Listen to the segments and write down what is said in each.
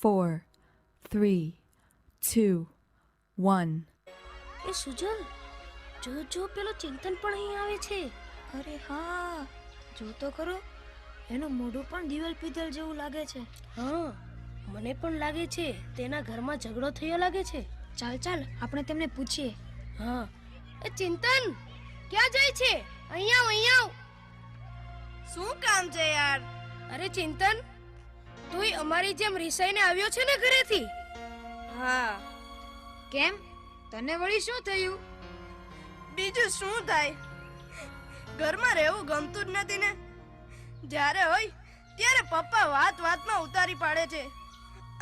4, 3, 2, 1. એ સુજલ, જો પેલો ચિંતન પણ અહીં આવે છે. અરે હા, જો તો ખરો, એનું મોઢું પણ દિવાલ પીધલ જેવું લાગે છે. હા, મને પણ લાગે છે તેના ઘરમાં ઝઘડો થયો લાગે છે. ચાલ આપણે તેમને પૂછીએ. હા, એ ચિંતન ક્યાં જાય છે? અહીં આવ. શું કામ છે યાર? અરે ચિંતન, તુંય અમારી જેમ રિસાઈને આવ્યો છે ને ઘરેથી? હા. કેમ, તને વળી શું થયું? બીજું શું થાય, ઘરમાં રહેવું ગમતું જ નથી ને. જ્યારે હોય ત્યારે પપ્પા વાતમાં ઉતારી પાડે છે,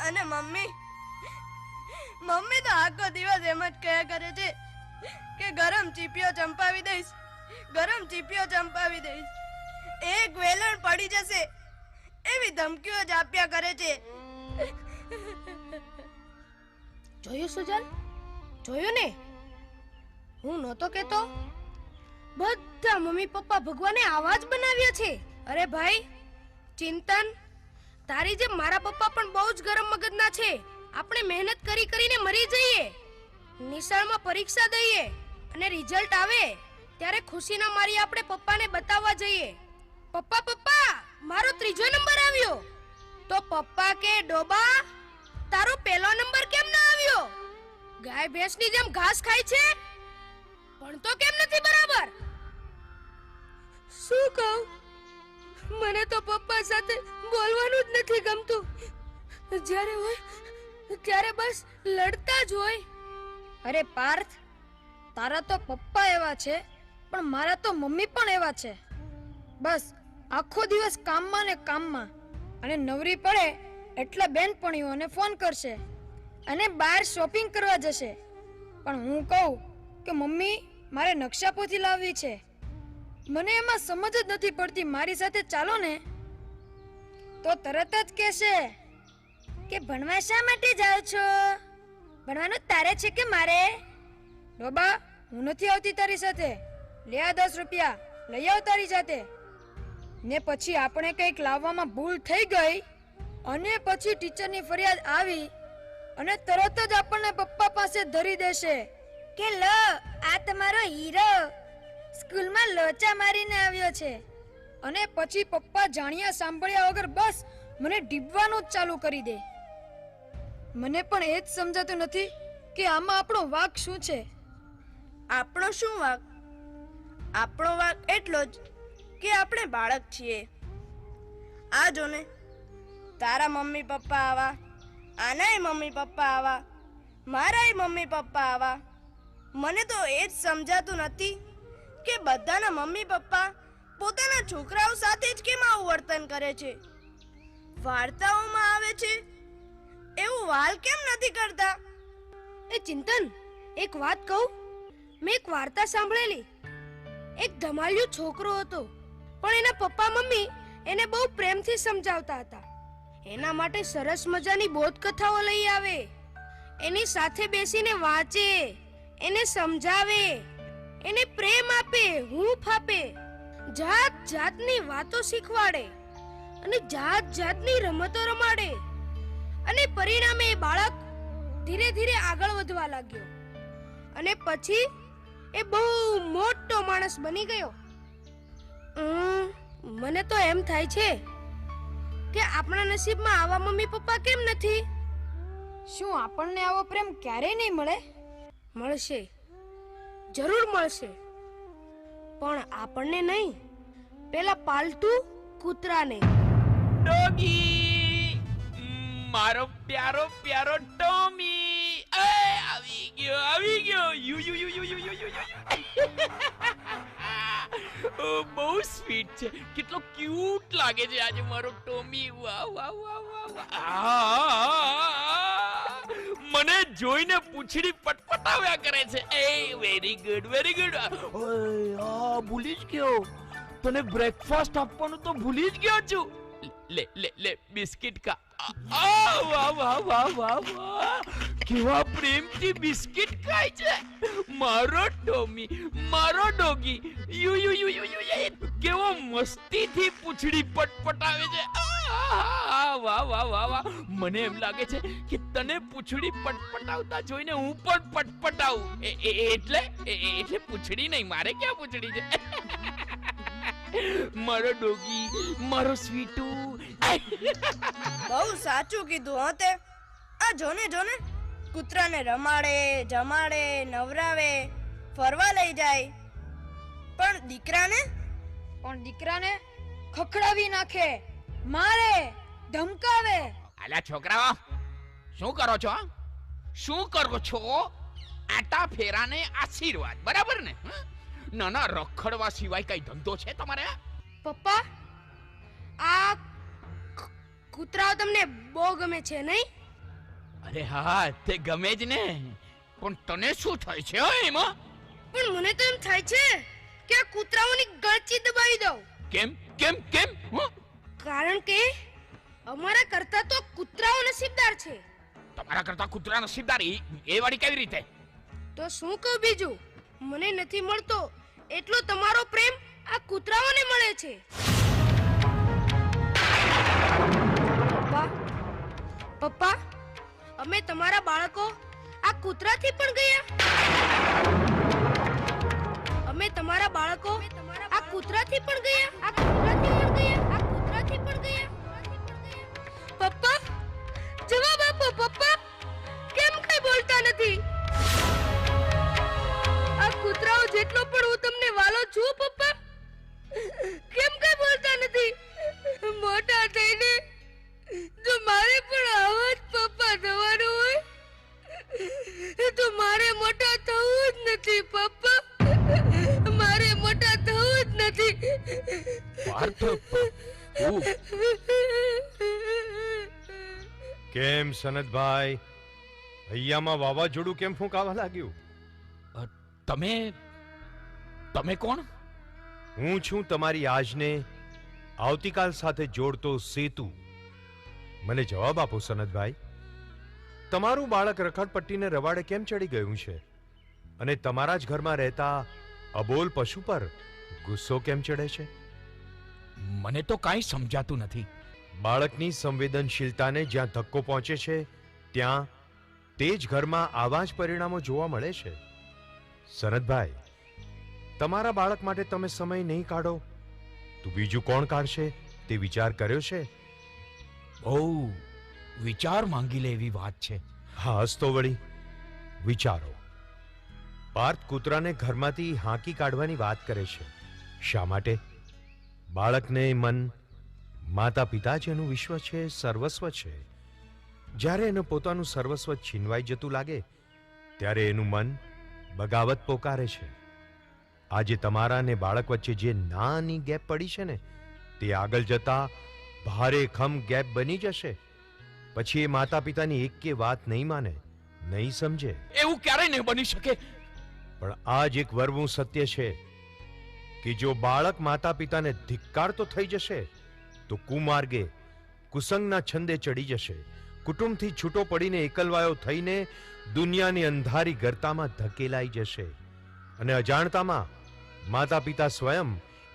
અને મમ્મી તો આખો દિવસ એમ જ કહ્યા કરે છે કે ગરમ ચીપીઓ ચંપાવી દઈશ. એક વેલણ પડી જશે એવી ધમકીઓ જ આપ્યા કરે છે. જોયું સુજલ, જોયું ને? હું નહોતો કહેતો? બધા મમ્મી પપ્પા ભગવાને આવા જ બનાવ્યા છે. અરે ભાઈ ચિંતન, તારી જેમ મારા પપ્પા પણ બહુ જ ગરમ મગજના છે. આપણે મહેનત કરીને મરી જઈએ, નિશાળમાં પરીક્ષા દઈએ અને રિઝલ્ટ આવે ત્યારે ખુશીના મારી આપણે પપ્પાને બતાવવા જઈએ, પપ્પા મારો 3જો નંબર આવ્યો. તો પપ્પા કે ડોબા, તારો પહેલો નંબર કેમ ના આવ્યો? ગાય ભેંસની જેમ ઘાસ ખાય છે, પણ તો કેમ નથી બરાબર? શું કહું, મને તો પપ્પા સાથે બોલવાનું જ નથી ગમતું. જ્યારે હોય ત્યારે બસ લડતા જ હોય. અરે પાર્થ, તારા તો પપ્પા એવા છે, પણ મારા તો મમ્મી પણ એવા છે. બસ આખો દિવસ કામમાં ને કામમાં, અને નવરી પડે એટલે બેનપણીઓને ફોન કરશે અને બહાર શોપિંગ કરવા જશે. પણ હું કહું કે મમ્મી મારે નકશાપોથી લાવવી છે, મને એમાં સમજ જ નથી પડતી, મારી સાથે ચાલો ને, તો તરત જ કહેશે કે ભણવા શા માટે જાઓ છો? ભણવાનું તારે છે કે મારે? ડોબા, હું નથી આવતી તારી સાથે, લે આ 10 રૂપિયા લઈ આવ તારી સાથે. ને પછી આપણે કંઈક લાવવામાં ભૂલ થઈ ગઈ અને પછી ટીચરની ફરિયાદ આવી અને તરત જ આપણને પપ્પા પાસે ધરી દેશે કે લો, આ તમારો હીરો સ્કૂલમાં લોચા મારીને આવ્યો છે. અને પછી પપ્પા જાણ્યા સાંભળ્યા વગર બસ મને ડીબવાનું જ ચાલુ કરી દે. મને પણ એ જ સમજાતું નથી કે આમાં આપણો વાંક શું છે. આપણો શું વાંક? આપણો વાંક એટલો જ કે આપણે બાળક છીએ. આ જો ને, તારા મમ્મી પપ્પા આવા, આનાય મમ્મી પપ્પા આવા, મારાય મમ્મી પપ્પા આવા. મને તો એ જ સમજાતું નથી કે બધાના મમ્મી પપ્પા પોતાના છોકરાઓ સાથે જ કેમ આવું વર્તન કરે છે. વાર્તાઓમાં આવે છે એવું વાલ કેમ નથી કરતા? એ ચિંતન, એક વાત કહું, મેં એક વાર્તા સાંભળેલી. એક ધમાલિયો છોકરો હતો, પણ એના પપ્પા મમ્મી એને બહુ પ્રેમથી સમજાવતા હતા. એના માટે સરસ મજાની બોધકથાઓ લઈ આવે, એની સાથે બેસીને વાંચે, એને સમજાવે, એને પ્રેમ આપે, હૂંફ આપે, જાત જાતની વાતો શીખવાડે અને જાત જાતની રમતો રમાડે. અને પરિણામે એ બાળક ધીરે ધીરે આગળ વધવા લાગ્યો અને પછી એ બહુ મોટો માણસ બની ગયો. મને તો એમ થાય છે કે આપણા નસીબમાં આવા મમ્મી પપ્પા કેમ નથી? શું આપણને આવો પ્રેમ ક્યારેય નહીં મળે? મળશે, જરૂર મળશે, પણ આપણને નહીં, પેલા પાલતુ કૂતરાને. ડોગી, મારો પ્યારો ટોમી, આવી ગયો. બહુ સ્વીટ છે, કેટલો ક્યુટ લાગે છે આજે મારો ટોમી. મને જોઈને પૂંછડી પટપટાવ્યા કરે છે. Very good. ભૂલી જ ગયો, તને બ્રેકફાસ્ટ આપવાનું તો ભૂલી જ ગયો છું. લે બિસ્કિટ ખા. વાહ, કેવા પ્રેમથી બિસ્કિટ ખાય છે મારો ટોમી, મારો ડોગી. કેવો મસ્તીથી પૂંછડી પટપટાવે છે. વાહ વાહ વાહ વાહ, મને એમ લાગે છે કે તને પૂંછડી પટપટાવતા જોઈને હું પણ પટપટાવું. એટલે પૂંછડી નહીં, મારે ક્યાં પૂંછડી છે. મારો ડોગી, મારો સ્વીટુ. બહુ સાચું કીધું હો તે. આ જોને કૂતરાને રમાડે, જમાડે, નવરાવે, ફરવા લઈ જાય. પણ દીકરાને ખખડાવી નાખે, મારે, ધમકાવે. અલા છોકરાઓ, શું કરો છો? શું કરો છો? આટા ફેરાને આશીર્વાદ, બરાબર ને? નાના રખડવા સિવાય કઈ ધંધો છે તમારે? પપ્પા આ કૂતરાઓ તમને બહુ ગમે છે નહીં? અરે હા, તે ગમે જ ને. પણ તને શું થાય છે એમાં? પણ મને તો એમ થાય છે કે આ કૂતરાઓની ગળચી દબાવી દઉં. કેમ કેમ કેમ? કારણ કે અમારા કરતા તો કૂતરાઓ નસીબદાર છે. તમારા કરતા કૂતરા નસીબદાર એ વાળી કેવી રીતે? તો શું કહું બીજું? મને નથી મળતો એટલો તમારો પ્રેમ આ કૂતરાઓને મળે છે. પપ્પા, અમે તમારા બાળકો આ કૂતરાથી પણ ગયા. અમે તમારા બાળકો આ કૂતરાથી પણ ગયા. પપ્પા, જવાબ આપો પપ્પા. કેમ કઈ બોલતા નથી? આ કૂતરાઓ જેટલો પણ હું તમને વાલો છું પપ્પા, કેમ કઈ બોલતા નથી? મોટા થઈને જો મારે પણ આવા જ પપ્પા થવાનું હોય તો મારે મોટા થવું જ નથી પપ્પા. મારે મોટા થવું જ નથી. કેમ સનતભાઈ, હૈયામાં વાવાઝોડું કેમ ફૂંકાવા લાગ્યું? તમે કોણ? હું છું તમારી આજને આવતીકાલ સાથે જોડતો સેતુ. મને જવાબ આપો સનતભાઈ, તમારું બાળક રખડપટ્ટીને રવાડે કેમ ચડી ગયું છે અને તમારા જ ઘરમાં રહેતા અબોલ પશુ પર ગુસ્સો કેમ ચડે છે? મને તો કાંઈ સમજાતું નથી. બાળકની સંવેદનશીલતાને જ્યાં ધક્કો પહોંચે છે ત્યાં તે જ ઘરમાં આવા જ પરિણામો જોવા મળે છે. સનતભાઈ, તમારા બાળક માટે તમે સમય નહીં કાઢો તો બીજું કોણ કાઢશે તે વિચાર કર્યો છે? બહુ વિચાર માંગી લે એવી વાત છે. હા, હસતો વળી વિચારો. પાર્થ કૂતરાને ઘરમાંથી હાંકી કાઢવાની વાત કરે છે. શા માટે? બાળકને મન માતા પિતા જ એનું વિશ્વ છે, સર્વસ્વ છે. જ્યારે એને પોતાનું સર્વસ્વ છીનવાઈ જતું લાગે ત્યારે એનું મન બગાવત પોકારે છે. આજે તમારા અને બાળક વચ્ચે જે નાની ગેપ પડી છે ને તે આગળ જતા ભારે ખમ ગેપ બની જશે. પછી એ માતા પિતાની એકે વાત નહીં માને, નહીં સમજે. એવું ક્યારેય નહીં બની શકે. પણ આ જ એક વરવું સત્ય છે કે જો બાળક માતા પિતાને ધિક્કારતો થઈ જશે તો કુમાર્ગે, કુસંગના છંદે ચડી જશે. કુટુંબથી છૂટો પડીને એકલવાયો થઈને દુનિયાની અંધારી ગર્તામાં ધકેલાઈ જશે અને અજાણતામાં માતા પિતા સ્વયં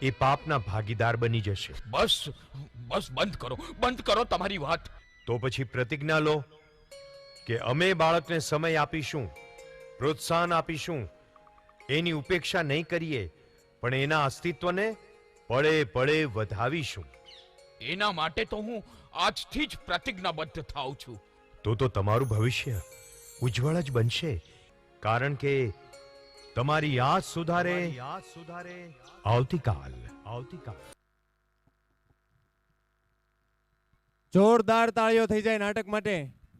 એ પાપના ભાગીદાર બની જશે. બસ બંધ કરો તમારી વાત. તો પછી પ્રતિજ્ઞા લો કે અમે બાળકને સમય આપીશું, પ્રોત્સાહન આપીશું, એની ઉપેક્ષા નહીં કરીએ, પણ એના અસ્તિત્વને પળે પળે વધાવીશું. એના માટે તો હું આજથી જ પ્રતિજ્ઞાબદ્ધ થાઉં છું. તો તમારું ભવિષ્ય ઉજ્જવળ જ બનશે, કારણ કે તમારી આજ સુધારે આવતીકાલ. જોરદાર તાળીઓ થઈ જાય નાટક માટે.